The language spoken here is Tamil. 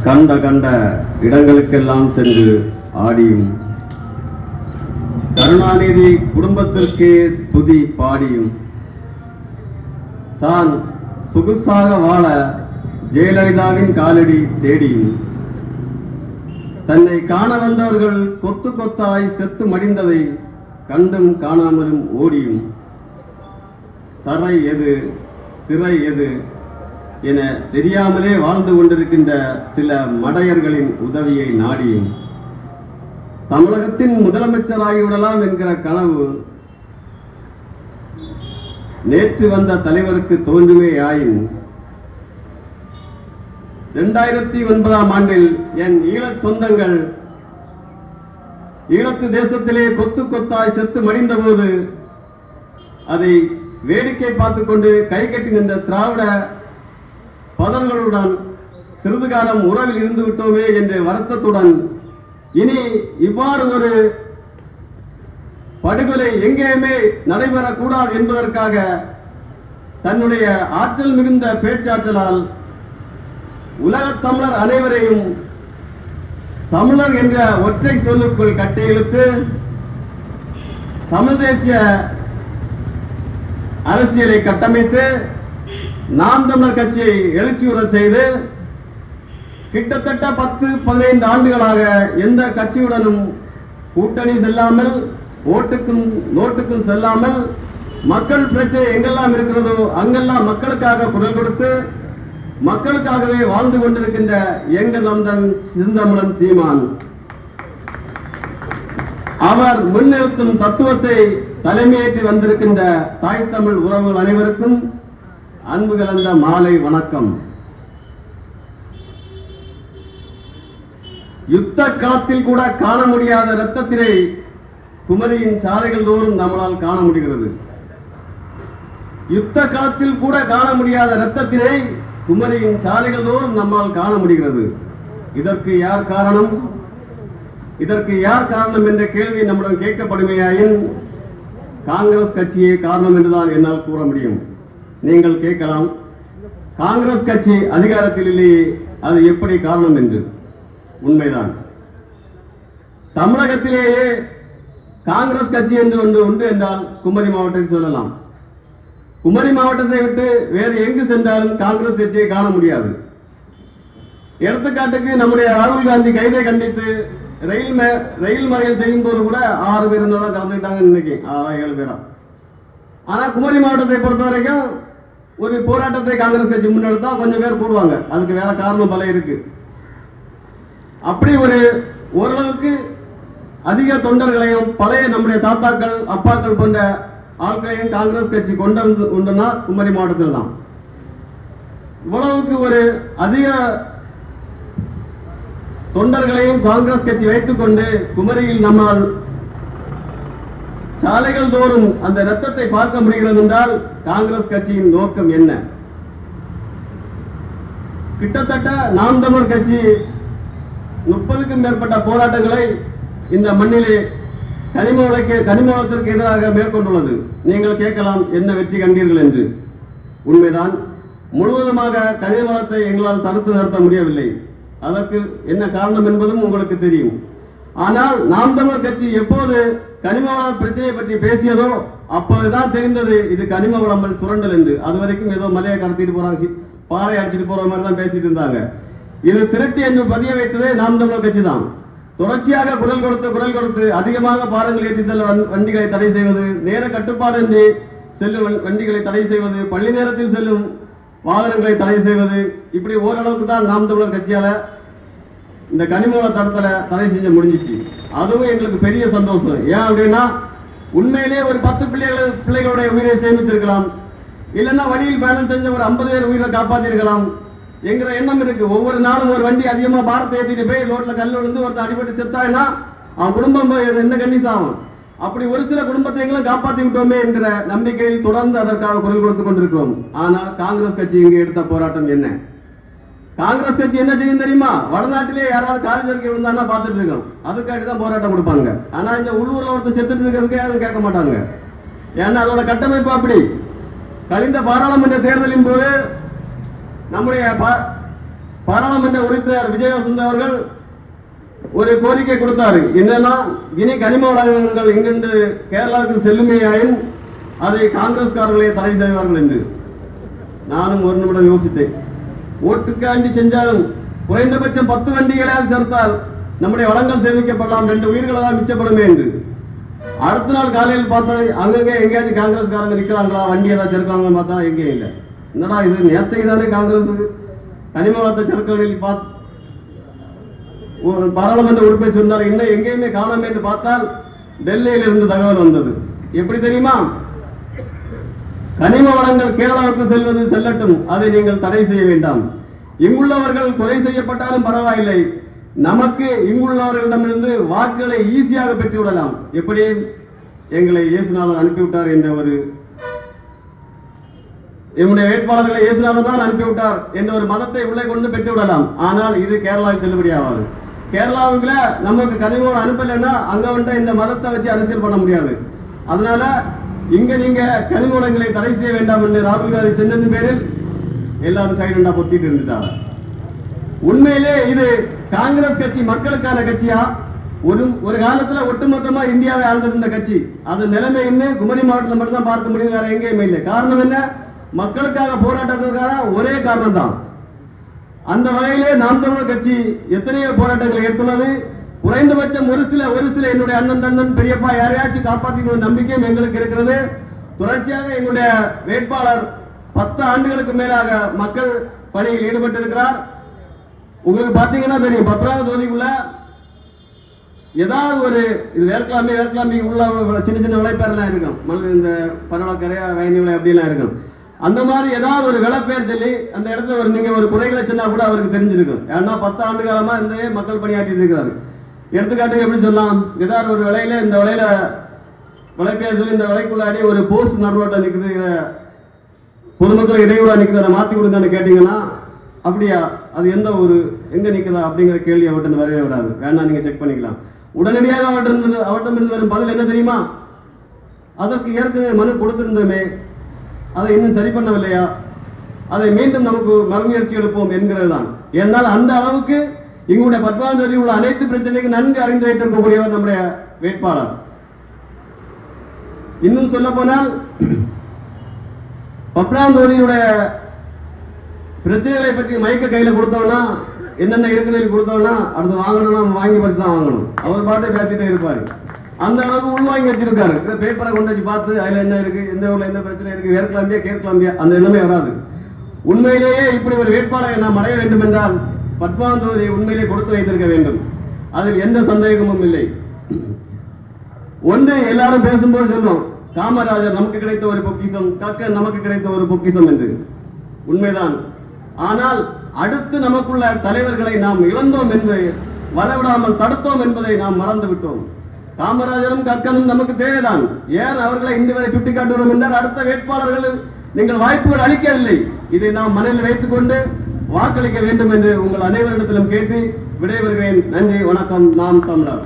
கண்ட கண்ட இடங்களுக்கெல்லாம் சென்று ஆடியும் கருணாநிதி குடும்பத்திற்கே துதி பாடியும் தான் சொகுசாக வாழ ஜெயலலிதாவின் காலடி தேடியும் தன்னை காண வந்தவர்கள் கொத்து கொத்தாய் செத்து மடிந்ததை கண்டும் காணாமலும் ஓடியும் தரை எது திரை எது என தெரியாமலே வாழ்ந்து கொண்டிருக்கின்ற சில மடையர்களின் உதவியை நாடியும் தமிழகத்தின் முதலமைச்சராகிவிடலாம் என்கிற கனவு நேற்று வந்த தலைவருக்கு தோன்றுமே ஆயின் 2009ஆம் ஆண்டில் என் ஈழச் சொந்தங்கள் ஈழத்து தேசத்திலே கொத்து கொத்தாய் செத்து மடிந்த போது அதை வேடிக்கை பார்த்து கொண்டு கை கட்டி நின்ற திராவிட பதர்களுடன் சிறிது காலம் உறவில் இருந்து விட்டோமே என்ற வருத்தத்துடன் இனி இவ்வாறு ஒரு படுகொலை எங்கேயுமே நடைபெறக்கூடாது என்பதற்காக தன்னுடைய ஆற்றல் மிகுந்த பேச்சாற்றலால் உலகத் தமிழர் அனைவரையும் தமிழர் என்ற ஒற்றை சொல்லுக்குள் கட்டியிழுத்து தமிழ் தேசிய அரசியலை கட்டமைத்து நாம் தமிழர் கட்சியை எழுச்சியுற செய்து கிட்டத்தட்ட 10-15 ஆண்டுகளாக எந்த கட்சியுடனும் கூட்டணி செல்லாமல் ஓட்டுக்கும் நோட்டுக்கும் செல்லாமல் மக்கள் பிரச்சனை எங்கெல்லாம் இருக்கிறதோ அங்கெல்லாம் மக்களுக்காக குரல் கொடுத்து மக்களுக்காகவே வாழ்ந்து கொண்டிருக்கின்ற எங்கள் நந்தன் சிந்தமிழன் சீமான் அவர் முன்னிறுத்தும் தத்துவத்தை தலைமையேற்றி வந்திருக்கின்ற தாய் தமிழ் உறவுகள் அனைவருக்கும் அன்பு கலந்த மாலை வணக்கம். யுத்த களத்தில் கூட காண முடியாத இரத்தத்தினை குமரியின் சாலைகள் தோறும் நம்மளால் காண முடிகிறது. யுத்த களத்தில் கூட காண முடியாத இரத்தத்தினை குமரியின் சாலைகள் தோறும் நம்மால் காண முடிகிறது. இதற்கு யார் காரணம்? இதற்கு யார் காரணம் என்ற கேள்வி நம்மிடம் கேட்கப்படுமையாயின் காங்கிரஸ் கட்சியே காரணம் என்றுதான் என்னால் கூற முடியும். நீங்கள் கேட்கலாம், காங்கிரஸ் கட்சி அதிகாரத்தில் இல்லையே, அது எப்படி காரணம் என்று. உண்மைதான். தமிழகத்திலேயே காங்கிரஸ் கட்சி என்று ஒன்று உண்டு என்றால் குமரி மாவட்டத்தில் சொல்லலாம். குமரி மாவட்டத்தை விட்டு வேறு எங்கு சென்றாலும் காங்கிரஸ் கட்சியை காண முடியாது. எடுத்துக்காட்டுக்கு நம்முடைய ராகுல் காந்தி கைதை கண்டித்து ரயில் மறியல் செய்யும் போது கூட 6 பேர் தான் கலந்துக்கிட்டாங்க. இன்னைக்கு 6-7 பேரா. ஆனா குமரி மாவட்டத்தை பொறுத்த வரைக்கும் ஒரு போராட்டத்தை காங்கிரஸ் கட்சி முன்னெடுத்தா கொஞ்சம் பேர் போடுவாங்க. அதுக்கு வேற காரணம் பல இருக்கு. அப்படி ஓரளவுக்கு அதிக தொண்டர்களையும் பழைய நம்முடைய தாத்தாக்கள் அப்பாக்கள் போன்ற ஆட்களையும் காங்கிரஸ் கட்சி கொண்டுனா குமரி மாவட்டத்தில் தான். இவ்வளவுக்கு அதிக தொண்டர்களையும் காங்கிரஸ் கட்சி வைத்துக் கொண்டு குமரியில் நம்மால் சாலைகள் தோறும் அந்த இரத்தத்தை பார்க்க முடிகிறது என்றால் காங்கிரஸ் கட்சியின் நோக்கம் என்ன? கிட்டத்தட்ட நாம் தமிழர் கட்சி 30க்கும் மேற்பட்ட போராட்டங்களை இந்த மண்ணிலே கனிமவளத்திற்கு எதிராக மேற்கொண்டுள்ளது. நீங்கள் கேட்கலாம், என்ன வெற்றி கண்டீர்கள் என்று. உண்மைதான், முழுவதுமாக கனிமவளத்தை எங்களால் தடுத்து நிறுத்த முடியவில்லை. அதற்கு என்ன காரணம் என்பதும் உங்களுக்கு தெரியும். ஆனால் நாம் தமிழர் கட்சி எப்போது கனிமவள பிரச்சனையை பற்றி பேசியதோ அப்போதுதான் தெரிந்தது இது கனிம வளம் சுரண்டல் என்று. அது வரைக்கும் ஏதோ மலையை கடத்திட்டு போறாங்க, பாறை அடிச்சுட்டு போற மாதிரி தான் பேசிட்டு இருந்தாங்க. இது திருட்டு என்று பதிய வைத்ததே நாம் தமிழர் கட்சி தான். தொடர்ச்சியாக குரல் கொடுத்து அதிகமாக பாரங்கள் ஏற்றி செல்ல வண்டிகளை தடை செய்வது, நேர கட்டுப்பாடின்றி செல்லும் வண்டிகளை தடை செய்வது, பள்ளி நேரத்தில் செல்லும் வாகனங்களை தடை செய்வது, இப்படி ஓரளவுக்கு தான் நாம் தமிழர் கட்சியால இந்த கனிமவள தடத்துல தடை செஞ்ச முடிஞ்சிச்சு. அதுவும் எங்களுக்கு பெரிய சந்தோஷம். ஏன் அப்படின்னா, உண்மையிலே ஒரு 10 பிள்ளைகளுடைய உயிரை சேமித்திருக்கலாம், இல்லைன்னா வழியில் பயணம் செஞ்ச ஒரு 50 பேர் உயிரை காப்பாற்றிருக்கலாம் என்கிற எண்ணம் இருக்கு. ஒவ்வொரு நாளும் ஒரு வண்டி அதிகமா பாரத்தை ஏற்றிட்டு போய் ரோட்ல கல் விழுந்து ஒருத்தர் அடிபட்டு செத்தாயினா அவன் குடும்பம் என்ன கண்டிசாகும். அப்படி ஒரு சில குடும்பத்தை எங்களும் காப்பாற்றி விட்டோமே என்கிற நம்பிக்கையில் தொடர்ந்து அதற்காக குரல் கொடுத்துக் கொண்டிருக்கிறோம். ஆனால் காங்கிரஸ் கட்சி இங்கே எடுத்த போராட்டம் என்ன? காங்கிரஸ் கட்சி என்ன செய்யும் தெரியுமா? வடநாட்டிலே யாராவது காலேஜ் அறிக்கை விழுந்தாங்கன்னா பார்த்துட்டு இருக்கோம், அதுக்காக தான் போராட்டம் கொடுப்பாங்க. ஆனா இந்த உள்ளூர்ல ஒருத்தர் செத்துட்டு இருக்கிறதுக்கு யாரும் கேட்க மாட்டாங்க. ஏன்னா அதோட கட்டமைப்பு அப்படி. கழிந்த பாராளுமன்ற தேர்தலின் போது நம்முடைய பாராளுமன்ற உறுப்பினர் விஜயவசந்த் அவர்கள் ஒரு கோரிக்கை கொடுத்தாரு. என்னன்னா, இனி கனிம வளங்கள் இங்கிருந்து கேரளாவுக்கு செல்லுமேயாயின் அதை காங்கிரஸ்காரர்களே தடை செய்வார்கள் என்று. நானும் ஒரு நிமிடம் யோசித்தேன். ஓட்டுக்காண்டி செஞ்சாலும் குறைந்தபட்சம் 10 வண்டிகளால் சேர்த்தால் நம்முடைய வளங்கள் சேமிக்கப்படலாம், 2 உயிர்களை தான் மிச்சப்படுமே என்று. அடுத்த நாள் காலையில் பார்த்தா அங்கங்கே எங்கேயாச்சும் காங்கிரஸ்காரங்க நிற்கிறாங்களா, வண்டி ஏதாவது சேர்க்கிறாங்கன்னு பார்த்தா எங்கேயும் இல்லை. என்னடா இது, நேற்றைக்கு தானே காங்கிரஸ் கனிம வளத்தை சேர்க்கணில் பார்த்து ஒரு பாராளுமன்ற உறுப்பினர் சொன்னார், இன்னும் எங்கேயுமே காணாமே என்று பார்த்தால் டெல்லியில் இருந்து தகவல் வந்தது. எப்படி தெரியுமா? கனிம வளங்கள் கேரளாவுக்கு செல்வது செல்லட்டும், அதை நீங்கள் தடை செய்ய வேண்டாம். இங்குள்ளவர்கள் கொலை செய்யப்பட்டாலும் பரவாயில்லை, நமக்கு இங்குள்ளவர்களிடமிருந்து வாக்குகளை ஈஸியாக பெற்றுவிடலாம். எப்படி? எங்களை இயேசுநாதன் அனுப்பிவிட்டார் என்ற ஒரு என்னுடைய வேட்பாளர்களை இயேசுநாதன் தான் அனுப்பிவிட்டார் என்ற ஒரு மதத்தை உள்ளே கொண்டு பெற்றுவிடலாம். ஆனால் இது கேரளாவில் செல்லுபடியாகாது. கேரளாவுக்குள்ள நமக்கு கனிமோடு அனுப்பலைன்னா அங்க வந்து இந்த மதத்தை வச்சு அரசியல் பண்ண முடியாது. அதனால இங்க நீங்க கனிமூலங்களை தடை செய்ய வேண்டாம் என்று ராகுல் காந்தி சொன்னதின் பேரில் எல்லாரும் சைலண்டா பொத்திட்டு இருந்துட்டாங்க. உண்மையிலே இது காங்கிரஸ் கட்சி மக்களுக்கான கட்சியா? ஒரு காலத்துல ஒட்டுமொத்தமா இந்தியாவை ஆழ்ந்திருந்த கட்சி. அது நிலைமை இன்னும் குமரி மாவட்டத்தில் மட்டும் தான் பார்க்க முடியும், வேற எங்கேயுமே இல்லை. காரணம் என்ன? மக்களுக்காக போராட்டத்துக்காக ஒரே காரணம் தான். அந்த வகையிலே நாம் தமிழர் கட்சி எத்தனையோ போராட்டங்களை ஏற்றுள்ளது. குறைந்தபட்சம் ஒரு சில என்னுடைய அண்ணன் தண்ணன் பெரியப்பா யாரையாச்சும் காப்பாற்றிக்கணும் நம்பிக்கையும் எங்களுக்கு இருக்கிறது. தொடர்ச்சியாக எங்களுடைய வேட்பாளர் 10 ஆண்டுகளுக்கு மேலாக மக்கள் பணியில் ஈடுபட்டிருக்கிறார். உங்களுக்கு பார்த்தீங்கன்னா தெரியும், 10ஆவது தொகுதிக்குள்ள ஏதாவது ஒரு இது வேர்க்கிளாம்பி உள்ள சின்ன சின்ன விளைப்பேர்லாம் இருக்கும், இந்த பரவக்கரையா வயனி விளை அப்படிலாம் இருக்கும். அந்த மாதிரி ஏதாவது ஒரு விளைப்பேர் சொல்லி அந்த இடத்துல நீங்க ஒரு குறைகளை சொன்னா கூட அவருக்கு தெரிஞ்சிருக்கும். ஏன்னா 10 ஆண்டு காலமா இந்த மக்கள் பணியாற்றிட்டு இருக்கிறாரு. எடுத்துக்காட்டுக்கு எப்படி சொல்லலாம், ஏதாவது ஒரு விலையில இந்த விலையில விளைப்பேர் சொல்லி இந்த விலைக்குள்ளாடி ஒரு போஸ்ட் நடுவோட்ட நிற்குது, பொதுமக்கள் இடையூறா நிற்கிறத மாற்றி கொடுங்கன்னு கேட்டீங்கன்னா, அப்படியா அது எந்த ஒரு எங்க நிற்குதா அப்படிங்கிற கேள்வி அவர்கிட்ட வரவே வராது. வேணா நீங்க செக் பண்ணிக்கலாம். உடனடியாக அவர்கிட்ட வரும் பதில் என்ன தெரியுமா? அதற்கு ஏற்கனவே மனு கொடுத்திருந்தோமே, அதை இன்னும் சரி பண்ணவில்லையா, அதை மீண்டும் நமக்கு மறுமுயற்சி எடுப்போம் என்கிறது தான். என்னால் அந்த அளவுக்கு எங்களுடைய 10ஆம் தேதி உள்ள அனைத்து பிரச்சனைக்கும் நன்கு அறிந்து வைத்திருக்கக்கூடியவர் நம்முடைய வேட்பாளர். இன்னும் சொல்ல போனால் 10ஆம் தேதியுடைய பிரச்சனைகளை பற்றி மைக்க கையில கொடுத்தோம்னா, என்னென்ன இருக்குன்னு கொடுத்தோம்னா, அடுத்து வாங்கணும்னா வாங்கி பார்த்து தான் வாங்கணும். அவர் பாட்டை பேசிட்டே இருப்பாரு. அந்த அளவுக்கு உள்வாங்கி வச்சிருக்காரு. இந்த பேப்பரை கொண்டு வச்சு பார்த்து அதுல என்ன இருக்கு, எந்த ஊர்ல என்ன பிரச்சனை இருக்கு, வேர்க்கிளாம்பியா கேட்கலாம்பியா, அந்த எண்ணமே வராது. உண்மையிலேயே இப்படி ஒரு வேட்பாளரை நாம் அடைய வேண்டும் என்றால் 10ஆம் தொகுதியை உண்மையிலே கொடுத்து வைத்திருக்க வேண்டும். அதில் எந்த சந்தேகமும் இல்லை. ஒன்று, எல்லாரும் பேசும்போது சொல்லும், காமராஜர் நமக்கு கிடைத்த ஒரு பொக்கிஷம், கக்கன் நமக்கு கிடைத்த ஒரு பொக்கிஷம் என்று. உண்மைதான். ஆனால் அடுத்து நமக்குள்ள தலைவர்களை நாம் இழந்தோம் என்று வரவிடாமல் தடுத்தோம் என்பதை நாம் மறந்து விட்டோம். காமராஜரும் கக்கனும் நமக்கு தேவைதான். ஏன் அவர்களை இன்று வரை சுட்டிக்காட்டுகிறோம் என்றால், அடுத்த வேட்பாளர்கள் நீங்கள் வாய்ப்புகள் அளிக்கவில்லை. இதை நாம் மனதில் வைத்துக் கொண்டு வாக்களிக்க வேண்டும் என்று உங்கள் அனைவரிடத்திலும் கேட்டு விடைபெறுகிறேன். நன்றி, வணக்கம். நாம் தமிழர்.